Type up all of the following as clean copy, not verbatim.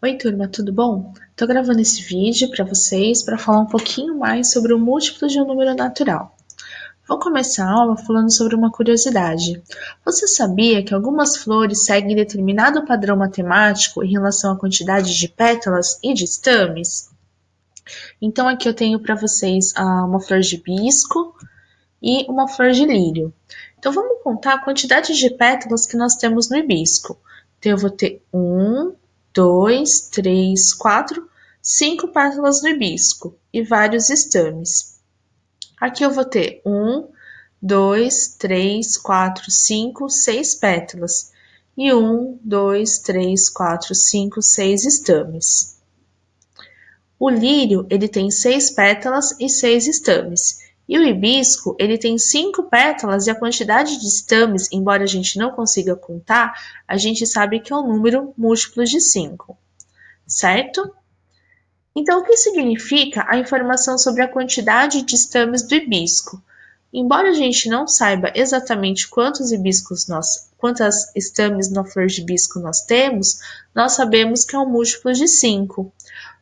Oi, turma, tudo bom? Estou gravando esse vídeo para vocês para falar um pouquinho mais sobre o múltiplo de um número natural. Vou começar a aula falando sobre uma curiosidade. Você sabia que algumas flores seguem determinado padrão matemático em relação à quantidade de pétalas e de estames? Então aqui eu tenho para vocês uma flor de hibisco e uma flor de lírio. Então vamos contar a quantidade de pétalas que nós temos no hibisco. Então eu vou ter 2, 3, 4, 5 pétalas no hibisco e vários estames. Aqui eu vou ter 2, 3, 4, 5, 6 pétalas e 2, 3, 4, 5, 6 estames. O lírio, ele tem 6 pétalas e 6 estames. E o hibisco, ele tem 5 pétalas e a quantidade de estames, embora a gente não consiga contar, a gente sabe que é um número múltiplo de 5, certo? Então, o que significa a informação sobre a quantidade de estames do hibisco? Embora a gente não saiba exatamente quantas estames na flor de hibisco nós temos, nós sabemos que é um múltiplo de 5.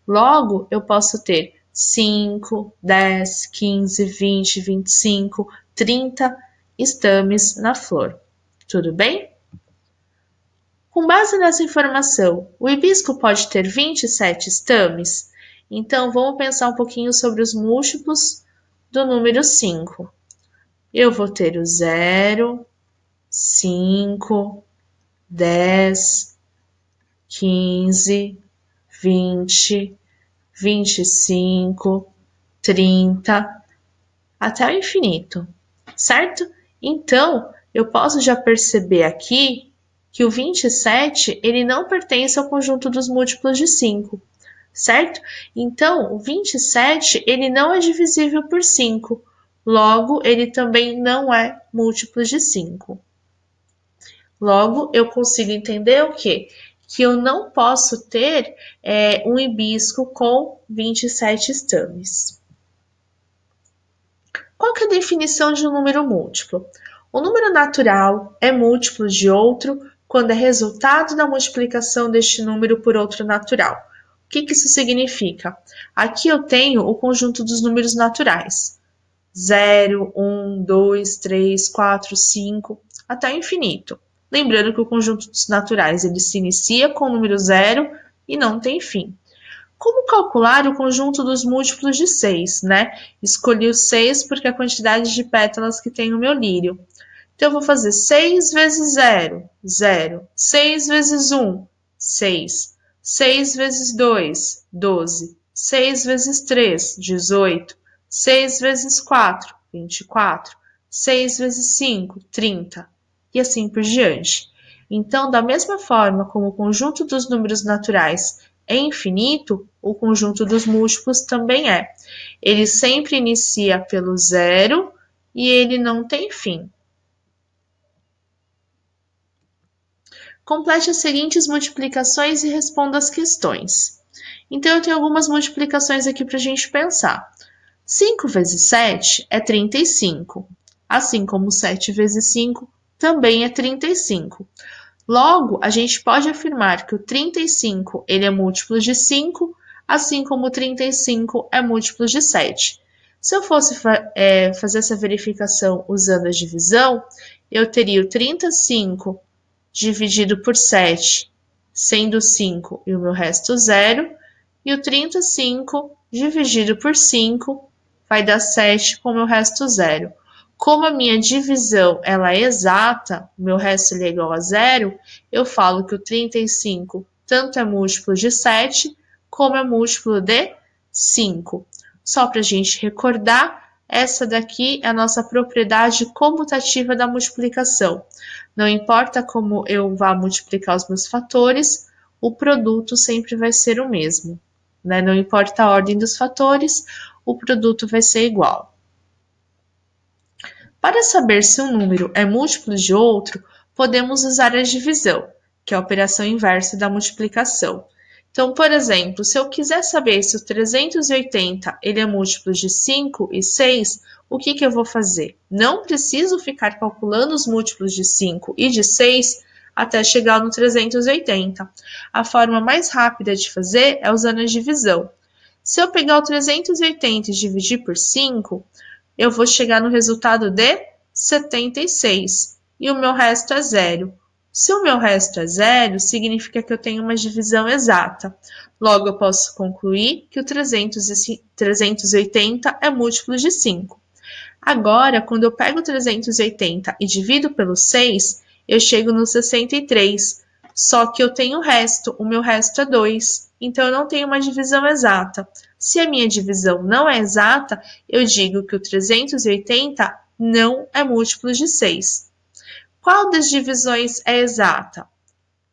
Logo, eu posso ter 5, 10, 15, 20, 25, 30 estames na flor. Tudo bem? Com base nessa informação, o hibisco pode ter 27 estames? Então, vamos pensar um pouquinho sobre os múltiplos do número 5. Eu vou ter o 0, 5, 10, 15, 20, 25, 30, até o infinito, certo? Então, eu posso já perceber aqui que o 27, ele não pertence ao conjunto dos múltiplos de 5, certo? Então, o 27, ele não é divisível por 5, logo, ele também não é múltiplo de 5. Logo, eu consigo entender o quê? Que eu não posso ter um hibisco com 27 estames. Qual que é a definição de um número múltiplo? O número natural é múltiplo de outro quando é resultado da multiplicação deste número por outro natural. O que isso significa? Aqui eu tenho o conjunto dos números naturais. 0, 1, 2, 3, 4, 5, até o infinito. Lembrando que o conjunto dos naturais ele se inicia com o número 0 e não tem fim. Como calcular o conjunto dos múltiplos de 6, né? Escolhi o 6 porque é a quantidade de pétalas que tem no meu lírio. Então, eu vou fazer 6 vezes 0, 0. 6 vezes 1, 6. 6 vezes 2, 12. 6 vezes 3, 18. 6 vezes 4, 24. 6 vezes 5, 30. E assim por diante. Então, da mesma forma como o conjunto dos números naturais é infinito, o conjunto dos múltiplos também é. Ele sempre inicia pelo 0 e ele não tem fim. Complete as seguintes multiplicações e responda as questões. Então, eu tenho algumas multiplicações aqui para a gente pensar. 5 vezes 7 é 35, assim como 7 vezes 5 também é 35. Logo, a gente pode afirmar que o 35 ele é múltiplo de 5, assim como o 35 é múltiplo de 7. Se eu fosse fazer essa verificação usando a divisão, eu teria o 35 dividido por 7, sendo 5 e o meu resto 0, e o 35 dividido por 5 vai dar 7 com o meu resto 0. Como a minha divisão ela é exata, o meu resto é igual a 0, eu falo que o 35 tanto é múltiplo de 7, como é múltiplo de 5. Só para a gente recordar, essa daqui é a nossa propriedade comutativa da multiplicação. Não importa como eu vá multiplicar os meus fatores, o produto sempre vai ser o mesmo, né? Não importa a ordem dos fatores, o produto vai ser igual. Para saber se um número é múltiplo de outro, podemos usar a divisão, que é a operação inversa da multiplicação. Então, por exemplo, se eu quiser saber se o 380 ele é múltiplo de 5 e 6, o que eu vou fazer? Não preciso ficar calculando os múltiplos de 5 e de 6 até chegar no 380. A forma mais rápida de fazer é usando a divisão. Se eu pegar o 380 e dividir por 5, eu vou chegar no resultado de 76. E o meu resto é zero. Se o meu resto é zero, significa que eu tenho uma divisão exata. Logo, eu posso concluir que o 380 é múltiplo de 5. Agora, quando eu pego 380 e divido pelo 6, eu chego no 63. Só que eu tenho o resto, o meu resto é 2. Então, eu não tenho uma divisão exata. Se a minha divisão não é exata, eu digo que o 380 não é múltiplo de 6. Qual das divisões é exata?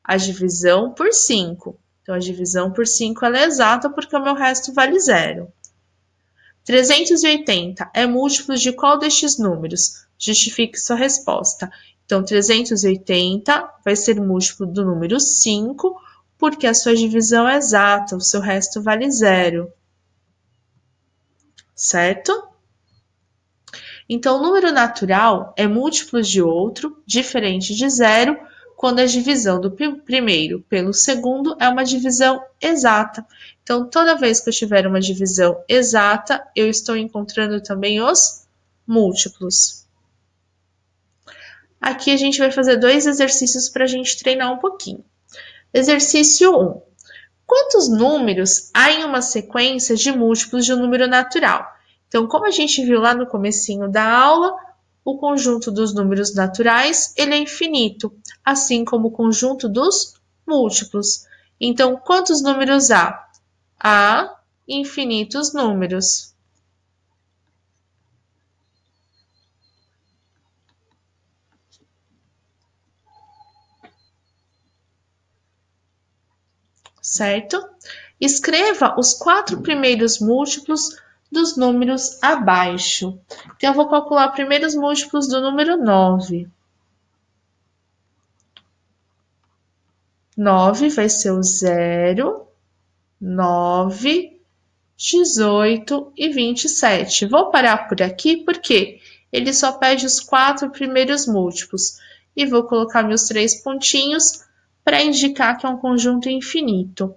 A divisão por 5. Então, a divisão por 5 ela é exata porque o meu resto vale zero. 380 é múltiplo de qual destes números? Justifique sua resposta. Então, 380 vai ser múltiplo do número 5, porque a sua divisão é exata, o seu resto vale zero. Certo? Então, o número natural é múltiplo de outro, diferente de zero, quando a divisão do primeiro pelo segundo é uma divisão exata. Então, toda vez que eu tiver uma divisão exata, eu estou encontrando também os múltiplos. Aqui a gente vai fazer 2 exercícios para a gente treinar um pouquinho. Exercício 1. Quantos números há em uma sequência de múltiplos de um número natural? Então, como a gente viu lá no comecinho da aula, o conjunto dos números naturais ele é infinito, assim como o conjunto dos múltiplos. Então, quantos números há? Há infinitos números. Certo? Escreva os 4 primeiros múltiplos dos números abaixo. Então, eu vou calcular primeiro os múltiplos do número 9. 9 vai ser o 0, 9, 18 e 27. Vou parar por aqui porque ele só pede os 4 primeiros múltiplos. E vou colocar meus 3 pontinhos para indicar que é um conjunto infinito.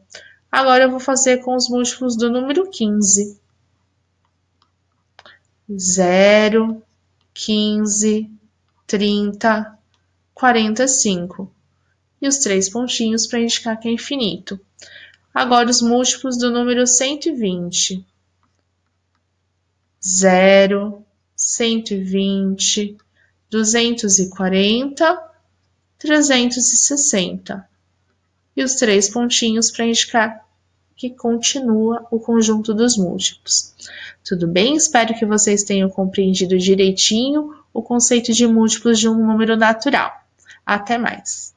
Agora eu vou fazer com os múltiplos do número 15. 0, 15, 30, 45. E os 3 pontinhos para indicar que é infinito. Agora os múltiplos do número 120. 0, 120, 240, 360. E os 3 pontinhos para indicar que continua o conjunto dos múltiplos. Tudo bem? Espero que vocês tenham compreendido direitinho o conceito de múltiplos de um número natural. Até mais!